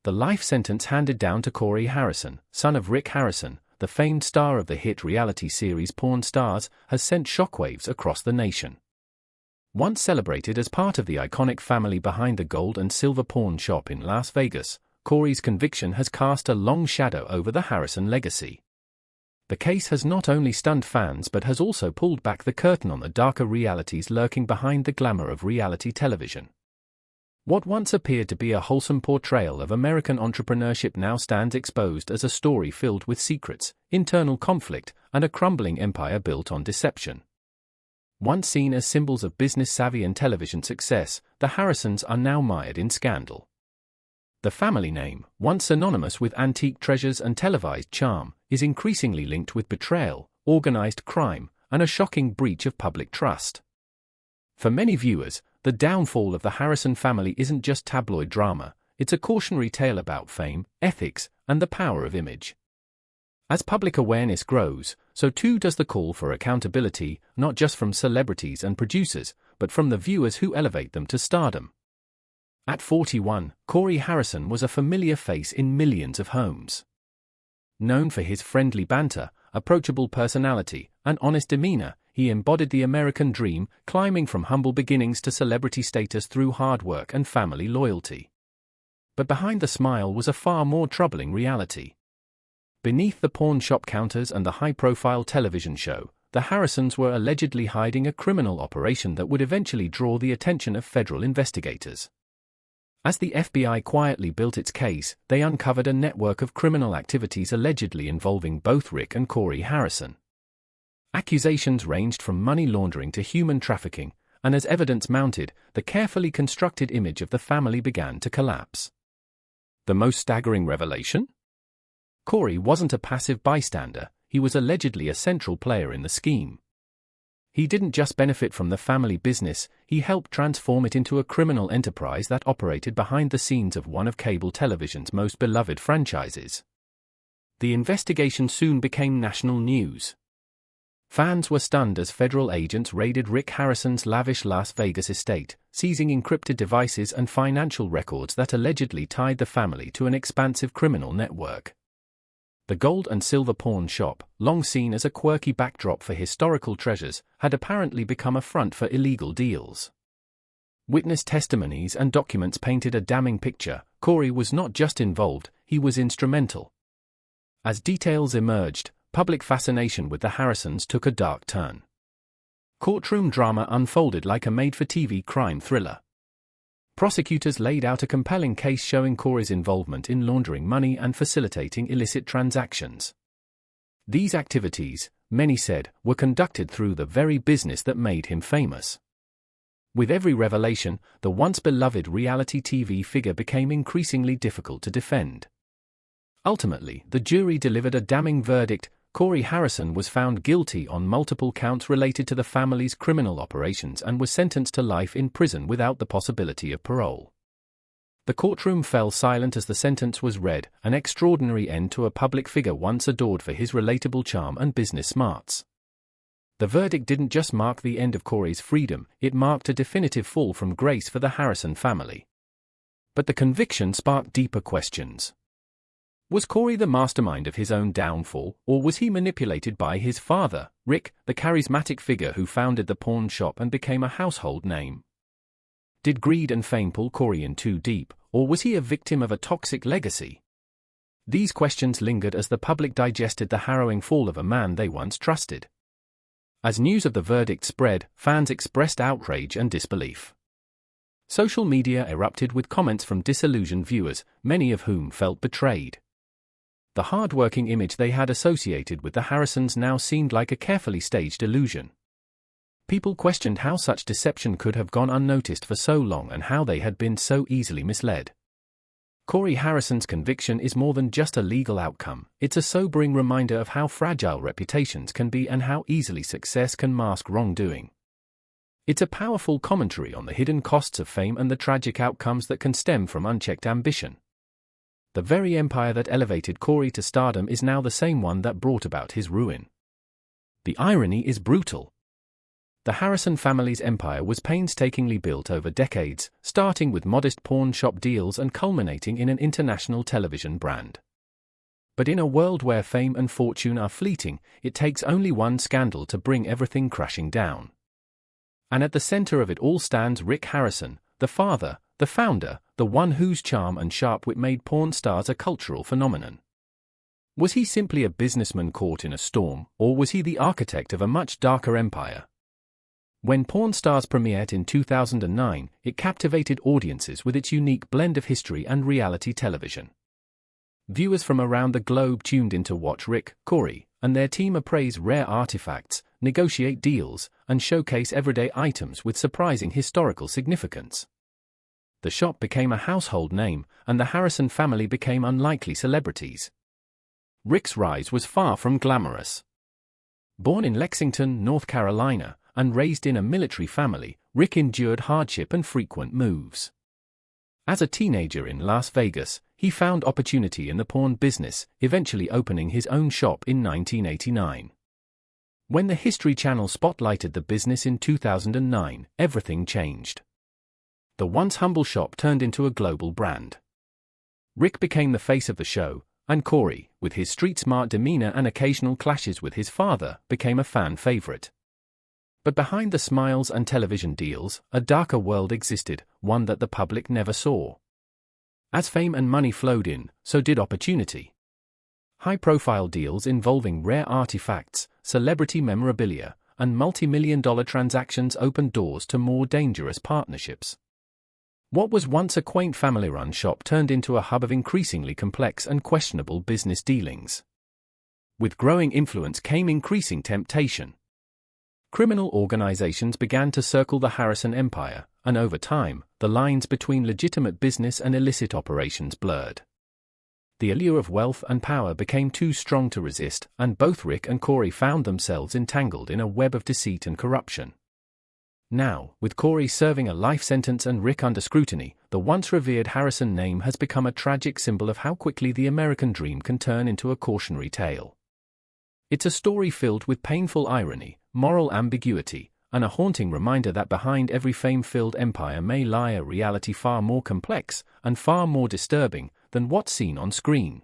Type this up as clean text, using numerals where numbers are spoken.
the life sentence handed down to Corey Harrison, son of Rick Harrison, the famed star of the hit reality series Pawn Stars, has sent shockwaves across the nation. Once celebrated as part of the iconic family behind the gold and silver pawn shop in Las Vegas, Corey's conviction has cast a long shadow over the Harrison legacy. The case has not only stunned fans but has also pulled back the curtain on the darker realities lurking behind the glamour of reality television. What once appeared to be a wholesome portrayal of American entrepreneurship now stands exposed as a story filled with secrets, internal conflict, and a crumbling empire built on deception. Once seen as symbols of business savvy and television success, the Harrisons are now mired in scandal. The family name, once synonymous with antique treasures and televised charm, is increasingly linked with betrayal, organized crime, and a shocking breach of public trust. For many viewers, the downfall of the Harrison family isn't just tabloid drama, it's a cautionary tale about fame, ethics, and the power of image. As public awareness grows, so too does the call for accountability, not just from celebrities and producers, but from the viewers who elevate them to stardom. At 41, Corey Harrison was a familiar face in millions of homes. Known for his friendly banter, approachable personality, and honest demeanor, he embodied the American dream, climbing from humble beginnings to celebrity status through hard work and family loyalty. But behind the smile was a far more troubling reality. Beneath the pawn shop counters and the high-profile television show, the Harrisons were allegedly hiding a criminal operation that would eventually draw the attention of federal investigators. As the FBI quietly built its case, they uncovered a network of criminal activities allegedly involving both Rick and Corey Harrison. Accusations ranged from money laundering to human trafficking, and as evidence mounted, the carefully constructed image of the family began to collapse. The most staggering revelation? Corey wasn't a passive bystander, he was allegedly a central player in the scheme. He didn't just benefit from the family business, he helped transform it into a criminal enterprise that operated behind the scenes of one of cable television's most beloved franchises. The investigation soon became national news. Fans were stunned as federal agents raided Rick Harrison's lavish Las Vegas estate, seizing encrypted devices and financial records that allegedly tied the family to an expansive criminal network. The gold and silver pawn shop, long seen as a quirky backdrop for historical treasures, had apparently become a front for illegal deals. Witness testimonies and documents painted a damning picture. Corey was not just involved, he was instrumental. As details emerged, public fascination with the Harrisons took a dark turn. Courtroom drama unfolded like a made-for-TV crime thriller. Prosecutors laid out a compelling case showing Corey's involvement in laundering money and facilitating illicit transactions. These activities, many said, were conducted through the very business that made him famous. With every revelation, the once beloved reality TV figure became increasingly difficult to defend. Ultimately, the jury delivered a damning verdict. Corey Harrison was found guilty on multiple counts related to the family's criminal operations and was sentenced to life in prison without the possibility of parole. The courtroom fell silent as the sentence was read, an extraordinary end to a public figure once adored for his relatable charm and business smarts. The verdict didn't just mark the end of Corey's freedom, it marked a definitive fall from grace for the Harrison family. But the conviction sparked deeper questions. Was Corey the mastermind of his own downfall, or was he manipulated by his father, Rick, the charismatic figure who founded the pawn shop and became a household name? Did greed and fame pull Corey in too deep, or was he a victim of a toxic legacy? These questions lingered as the public digested the harrowing fall of a man they once trusted. As news of the verdict spread, fans expressed outrage and disbelief. Social media erupted with comments from disillusioned viewers, many of whom felt betrayed. The hard-working image they had associated with the Harrisons now seemed like a carefully staged illusion. People questioned how such deception could have gone unnoticed for so long and how they had been so easily misled. Corey Harrison's conviction is more than just a legal outcome, it's a sobering reminder of how fragile reputations can be and how easily success can mask wrongdoing. It's a powerful commentary on the hidden costs of fame and the tragic outcomes that can stem from unchecked ambition. The very empire that elevated Corey to stardom is now the same one that brought about his ruin. The irony is brutal. The Harrison family's empire was painstakingly built over decades, starting with modest pawn shop deals and culminating in an international television brand. But in a world where fame and fortune are fleeting, it takes only one scandal to bring everything crashing down. And at the center of it all stands Rick Harrison, the father, the founder, the one whose charm and sharp wit made Pawn Stars a cultural phenomenon. Was he simply a businessman caught in a storm, or was he the architect of a much darker empire? When Pawn Stars premiered in 2009, it captivated audiences with its unique blend of history and reality television. Viewers from around the globe tuned in to watch Rick, Corey, and their team appraise rare artifacts, negotiate deals, and showcase everyday items with surprising historical significance. The shop became a household name, and the Harrison family became unlikely celebrities. Rick's rise was far from glamorous. Born in Lexington, North Carolina, and raised in a military family, Rick endured hardship and frequent moves. As a teenager in Las Vegas, he found opportunity in the pawn business, eventually opening his own shop in 1989. When the History Channel spotlighted the business in 2009, everything changed. The once humble shop turned into a global brand. Rick became the face of the show, and Corey, with his street-smart demeanor and occasional clashes with his father, became a fan favorite. But behind the smiles and television deals, a darker world existed, one that the public never saw. As fame and money flowed in, so did opportunity. High-profile deals involving rare artifacts, celebrity memorabilia, and multi-million-dollar transactions opened doors to more dangerous partnerships. What was once a quaint family-run shop turned into a hub of increasingly complex and questionable business dealings. With growing influence came increasing temptation. Criminal organizations began to circle the Harrison empire, and over time, the lines between legitimate business and illicit operations blurred. The allure of wealth and power became too strong to resist, and both Rick and Corey found themselves entangled in a web of deceit and corruption. Now, with Corey serving a life sentence and Rick under scrutiny, the once revered Harrison name has become a tragic symbol of how quickly the American dream can turn into a cautionary tale. It's a story filled with painful irony, moral ambiguity, and a haunting reminder that behind every fame-filled empire may lie a reality far more complex and far more disturbing than what's seen on screen.